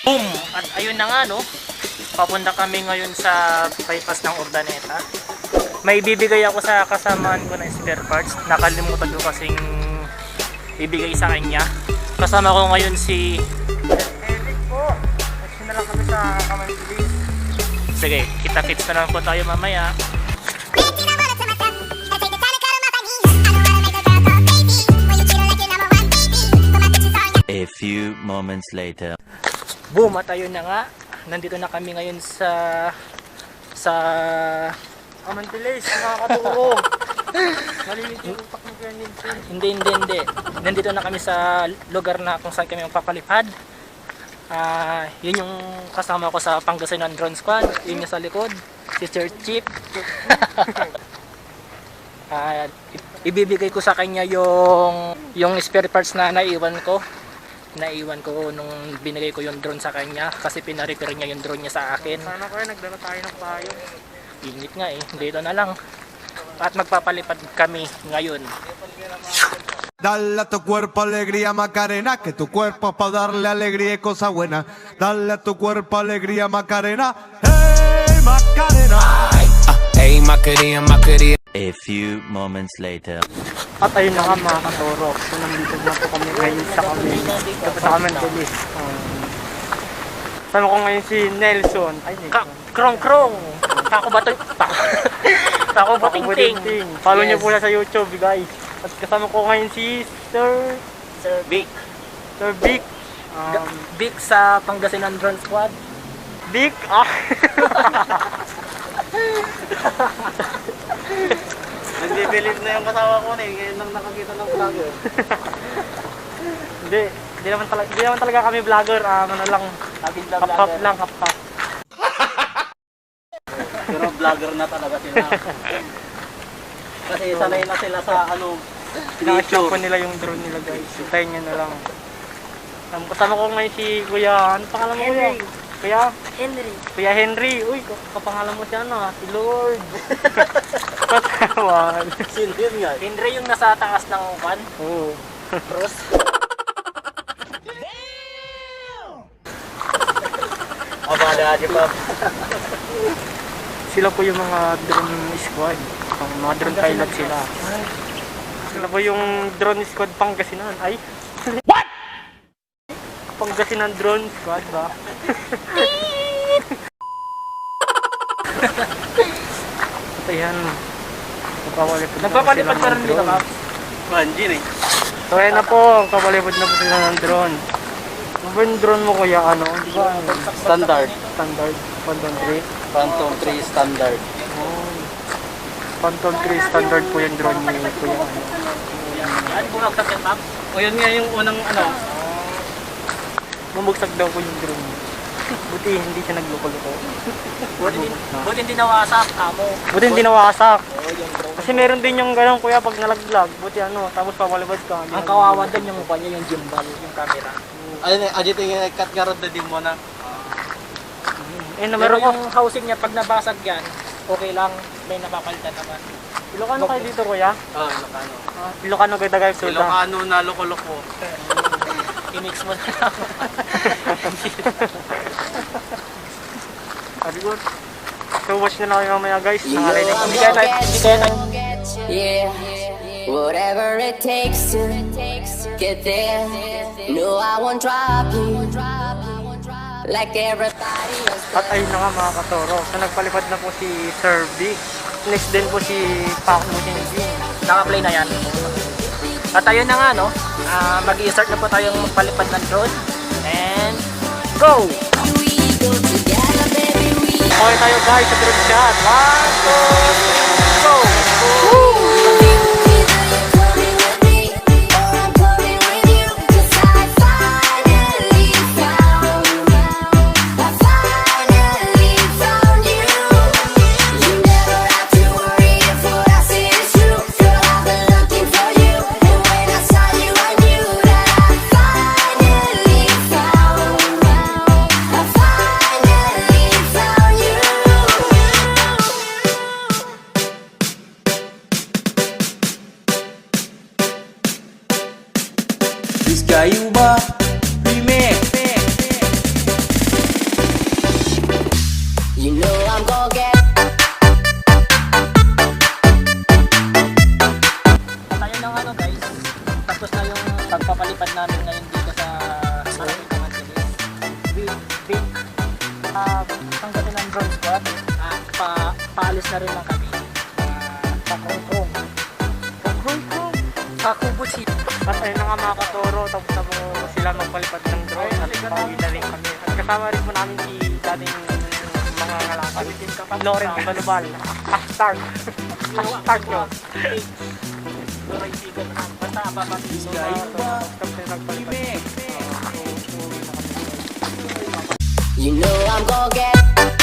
Boom! At ayun na nga, no? Papunta kami ngayon sa bypass ng Urdaneta. May bibigay ako sa kasamaan ko na spare parts. Nakalimutan ko kasing ibigay sa kanya. Kasama ko ngayon si Eric po. Kasi na lang kami sa Kamantilis. Sige, kita-kits na lang po tayo mamaya. A few moments later. Boom! At ayun na nga. Nandito na kami ngayon sa Kamantilis. Nakakaturo. Malilit yung utak mo kaya Nilson. Hindi. Nandito na kami sa lugar na kung saan kami magpapalipad. Yun yung kasama ko sa Pangasinan Drone Squad. Yun yung sa likod. Si Sir Chief. Ibibigay ko sa kanya yung spare parts na naiwan ko nung binigay ko yung drone sa kanya kasi pina-repair niya yung drone niya sa akin. Sana kaya nagdala tayo ng payo. Init nga dito na lang. At magpapalipad kami ngayon. Dale a tu cuerpo alegría Macarena, que tu cuerpo es para darle alegría y cosa buena. Dale a tu cuerpo alegría Macarena, hey Macarena. Hey Macarena. A few moments later. At ayun na nga mga katoro. So nandito na po kami ngayon sa Kamantilis. Sama ko ngayon si Nelson. Krong. Kako Bating-ting. Follow niyo po na sa YouTube guys. At kasama ko ngayon si Sir Vic. Sir Vic. Vic sa Pangasinan Drone Squad. Vic. Nagbe-believe na yung kasama ko ngayon nang nakakita ng vlogger. Hindi naman talaga kami vlogger. Ano lang, hap-hap lang. Pero vlogger na talaga sila. Kasi sanay na sila sa Pinaka-show po nila yung drone nila guys. Hintayin nyo na lang. Kasama ko ngayon si Kuya, ano pangalan mo Kuya? Kuya Henry. Uy, kapangalan mo siya si Lord. Patawan. Sino yun nga? Henry yung nasa taas ng van. Oo. Cross. Abala di pa. Sila po yung mga drone squad. Mga drone pilot sila. Sila po yung drone squad Pangasinan. Ay? What? Pangasinan drone squad ba? Ayan. Nagpapalipad pa rin dito ka? Manjin eh. So ayan na po. Nagpapalipad na po sila ng drone. Ano ba yung drone mo kuya? Di ba? Standard. Phantom 3. Phantom 3 standard. Phantom 3 standard po yung drone ni kuya. Ano bumagsak yan, ma'am? O yun nga yung unang Bumagsak daw po yung drone. Buti hindi siya nagloko-loko. Buti hindi nawasak, amo. Buti hindi nawasak. Kasi meron din yung gano'n kuya pag nalaglag. Buti tapos papalabas ka. Ang kawawa din yung mukha niya, yung gimbal, yung camera. Ayun eh, adito yung cut garod na din mo na. Pero Meron yung housing niya pag nabasag yan, okay lang. May napapalitan naman. Ilocano kayo dito kuya? Ilocano. Ilocano kayo tagay suda. Ilocano na loko-loko. I-mix mo na lang. Sabi ko. So watch na lang kayo mamaya guys. Nangalay na. Hindi kaya tayo. Yeah, whatever it takes to get there. No, I won't drop you like everybody else. At ayun na nga mga katoro. So nagpalipad na po si Sir Vic. Next din po si Paco Mutinji. Naka-play na yan. At ayun na nga mag-i-start na po tayong magpalipad ng drone. And go! Okay tayo guys sa drone shot. 1, 2, go! Rizky Ayuba Remix. rin lang kami. Pakrong-krong. Pakrong-krong. Kakubuchi. At ayun na nga mga katoro, tapos na po sila magpalipad ng drone at pauwi na rin kami. At kasama rin po namin si dating mga ngalakal. Loren Balubal. Hashtag. Hashtag nyo. Basta ababati. Tapos na nagpalipad. You know I'm gonna get